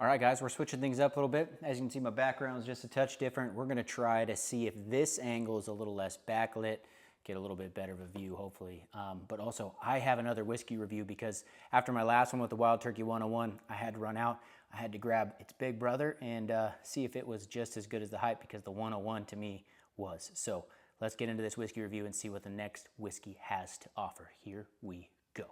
All right, guys, we're switching things up a little bit. As you can see, my background is just a touch different. We're gonna try to see if this angle is a little less backlit, get a little bit better of a view, hopefully. But also, I have another whiskey review because after my last one with the Wild Turkey 101, I had to run out. I had to grab its big brother and see if it was just as good as the hype, because the 101 to me was. So let's get into this whiskey review and see what the next whiskey has to offer. Here we go.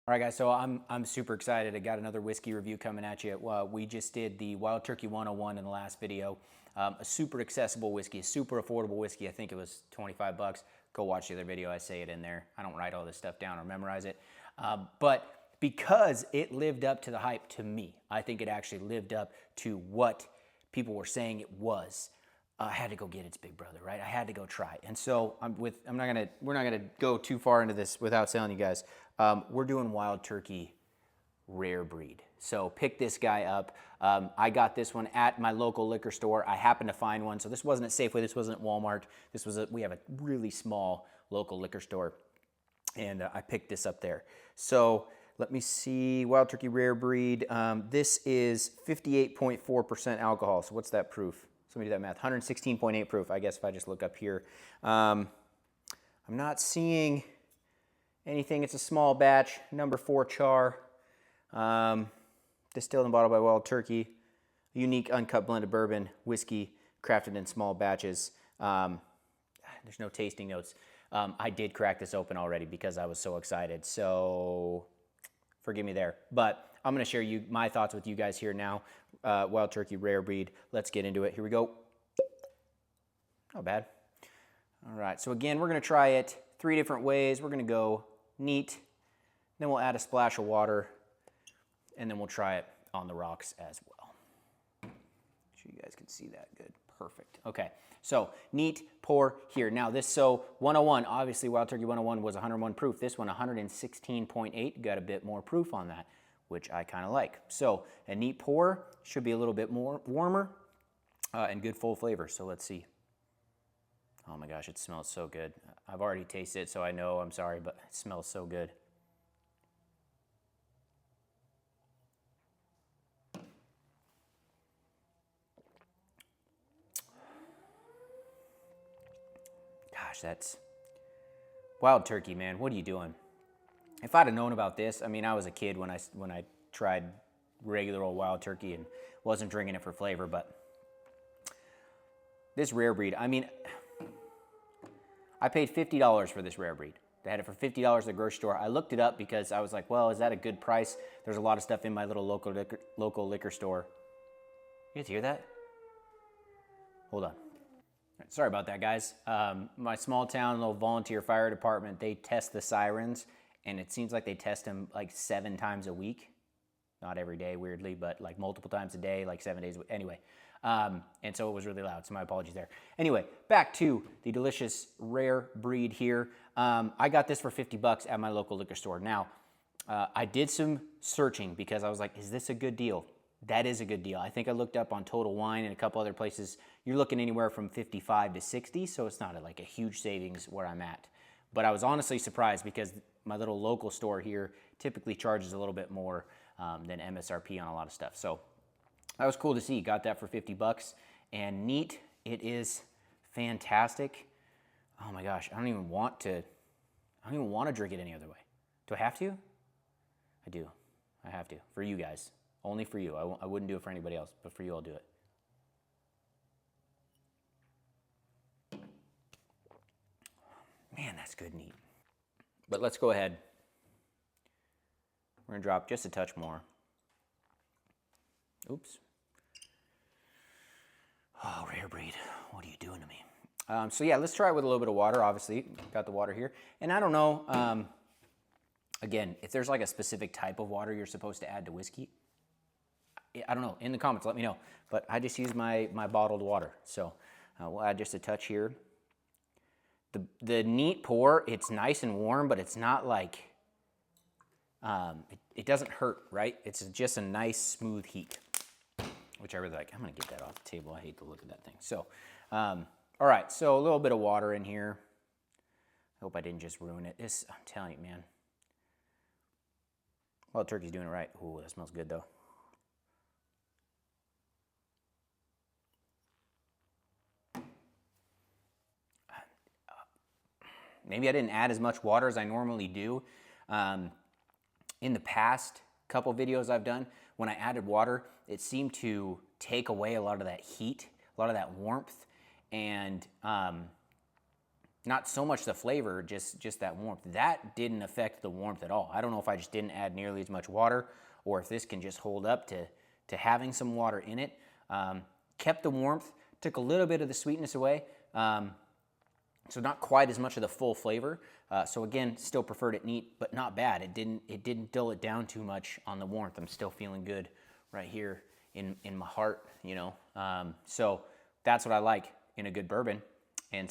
All right, guys, so I'm super excited. I got another whiskey review coming at you. We just did the Wild Turkey 101 in the last video. A super accessible whiskey, a super affordable whiskey. I think it was 25 bucks. Go watch the other video. I say it in there. I don't write all this stuff down or memorize it. But because it lived up to the hype to me, I think it actually lived up to what people were saying it was. I had to go get its big brother, right? I had to go try it. And so we're not gonna go too far into this without telling you guys. We're doing Wild Turkey Rare Breed. So pick this guy up. I got this one at my local liquor store. I happened to find one. So this wasn't at Safeway. This wasn't at Walmart. We have a really small local liquor store, and I picked this up there. So let me see, Wild Turkey Rare Breed. This is 58.4% alcohol. So what's that proof? Somebody do that math. 116.8 proof, I guess, if I just look up here. I'm not seeing anything. It's a small batch, number 4 char. Distilled and bottled by Wild Turkey. A unique uncut blended bourbon whiskey crafted in small batches. There's no tasting notes. I did crack this open already because I was so excited. So forgive me there. But I'm going to share my thoughts with you guys here now. Wild Turkey Rare Breed. Let's get into it. Here we go. Not bad. All right. So again, we're going to try it 3 different ways. We're going to go neat. Then we'll add a splash of water. And then we'll try it on the rocks as well. Make sure you guys can see that good. Perfect. Okay. So neat, pour here. Now this, 101, obviously Wild Turkey 101 was 101 proof. This one 116.8, got a bit more proof on that, which I kind of like. So a neat pour, should be a little bit more warmer and good full flavor. So let's see. Oh my gosh, it smells so good. I've already tasted it, so I know, I'm sorry, but it smells so good. Gosh, that's Wild Turkey, man. What are you doing? If I'd have known about this, I mean, I was a kid when I tried regular old Wild Turkey and wasn't drinking it for flavor, but this Rare Breed, I mean, I paid $50 for this Rare Breed. They had it for $50 at the grocery store. I looked it up because I was like, well, is that a good price? There's a lot of stuff in my little local liquor store. You guys hear that? Hold on. Sorry about that, guys. My small town little volunteer fire department, they test the sirens, and it seems like they test them like 7 times a week. Not every day, weirdly, but like multiple times a day, like 7 days a week. Anyway, and so it was really loud, so my apologies there. Anyway, back to the delicious Rare Breed here. I got this for 50 bucks at my local liquor store. Now, I did some searching because I was like, is this a good deal? That is a good deal. I think I looked up on Total Wine and a couple other places. You're looking anywhere from 55 to 60, so it's not like a huge savings where I'm at. But I was honestly surprised because my little local store here typically charges a little bit more than MSRP on a lot of stuff. So that was cool to see. Got that for 50 bucks. And neat, it is fantastic. Oh my gosh, I don't even want to drink it any other way. Do I have to? I do. I have to. For you guys. Only for you. I wouldn't do it for anybody else, but for you, I'll do it. Man, that's good neat. But let's go ahead. We're going to drop just a touch more. Oops. Oh, Rare Breed, what are you doing to me? So yeah, let's try it with a little bit of water, obviously. Got the water here. And I don't know, again, if there's like a specific type of water you're supposed to add to whiskey, I don't know, in the comments, let me know. But I just use my bottled water. So we'll add just a touch here. The neat pour, it's nice and warm, but it's not like, it doesn't hurt, right? It's just a nice smooth heat, which I really like. I'm gonna get that off the table. I hate the look of that thing. So, all right, so a little bit of water in here. I hope I didn't just ruin it. I'm telling you, man, Wild Turkey's doing it right. Ooh, that smells good though. Maybe I didn't add as much water as I normally do. In the past couple videos I've done, when I added water, it seemed to take away a lot of that heat, a lot of that warmth, and not so much the flavor, just that warmth. That didn't affect the warmth at all. I don't know if I just didn't add nearly as much water, or if this can just hold up to having some water in it. Kept the warmth, took a little bit of the sweetness away. So not quite as much of the full flavor. So again, still preferred it neat, but not bad. It didn't dull it down too much on the warmth. I'm still feeling good right here in my heart, you know. So that's what I like in a good bourbon. And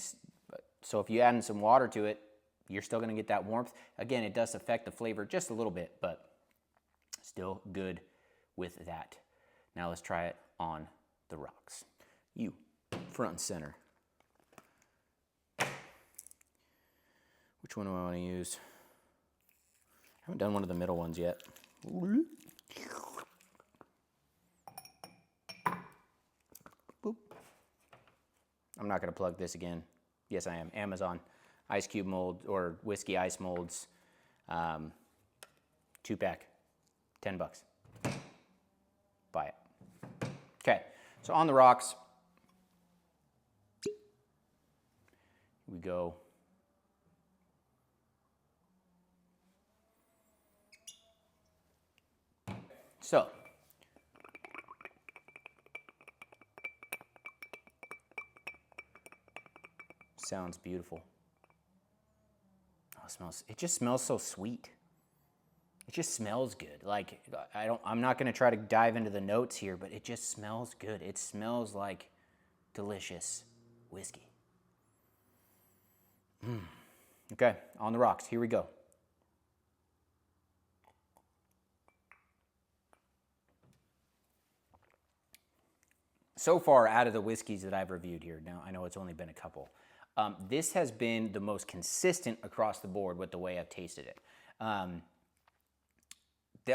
so if you add in some water to it, you're still gonna get that warmth. Again, it does affect the flavor just a little bit, but still good with that. Now let's try it on the rocks. You, front and center. Which one do I want to use? I haven't done one of the middle ones yet. Boop. I'm not going to plug this again. Yes, I am. Amazon ice cube mold or whiskey ice molds. 2-pack, $10. Buy it. Okay, so on the rocks, here we go. So, sounds beautiful. Oh, it just smells so sweet. It just smells good. Like, I'm not gonna try to dive into the notes here, but it just smells good. It smells like delicious whiskey. Okay, on the rocks, here we go. So far, out of the whiskeys that I've reviewed here, now I know it's only been a couple, this has been the most consistent across the board with the way I've tasted it. That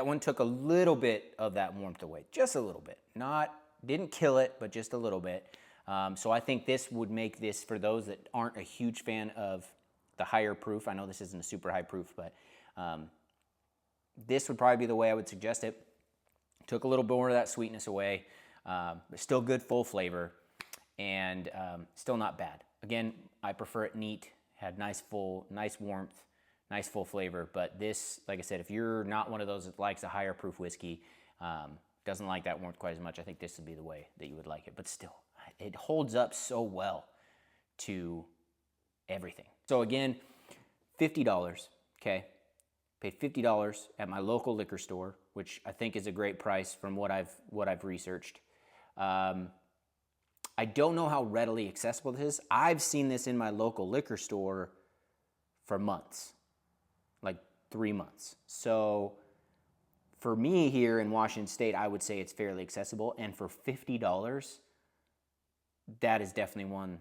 one took a little bit of that warmth away, just a little bit. Didn't kill it, but just a little bit. So I think this would make this, for those that aren't a huge fan of the higher proof, I know this isn't a super high proof, but this would probably be the way I would suggest it. Took a little more of that sweetness away. But still good full flavor, and still not bad. Again, I prefer it neat, had nice warmth, nice full flavor. But this, like I said, if you're not one of those that likes a higher proof whiskey, doesn't like that warmth quite as much, I think this would be the way that you would like it. But still, it holds up so well to everything. So again, $50, okay? Paid $50 at my local liquor store, which I think is a great price from what I've researched. I don't know how readily accessible this is. I've seen this in my local liquor store for months, like 3 months. So for me here in Washington State, I would say it's fairly accessible. And for $50, that is definitely one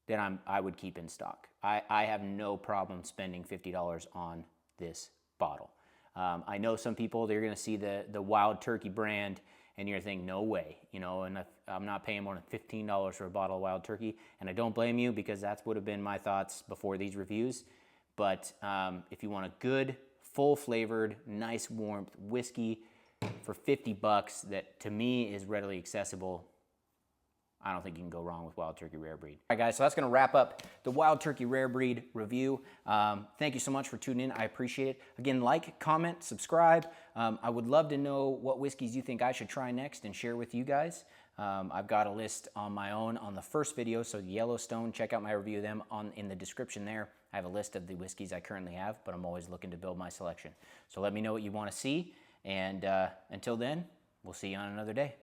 that I would keep in stock. I have no problem spending $50 on this bottle. I know some people, they're gonna see the Wild Turkey brand and you're thinking, no way, you know, and I'm not paying more than $15 for a bottle of Wild Turkey, and I don't blame you, because that would have been my thoughts before these reviews. But if you want a good, full flavored, nice warmth whiskey for $50 that to me is readily accessible, I don't think you can go wrong with Wild Turkey Rare Breed. All right, guys, so that's going to wrap up the Wild Turkey Rare Breed review. Thank you so much for tuning in. I appreciate it. Again, like, comment, subscribe. I would love to know what whiskeys you think I should try next and share with you guys. I've got a list on my own on the first video, so Yellowstone, check out my review of them in the description there. I have a list of the whiskeys I currently have, but I'm always looking to build my selection. So let me know what you want to see, and until then, we'll see you on another day.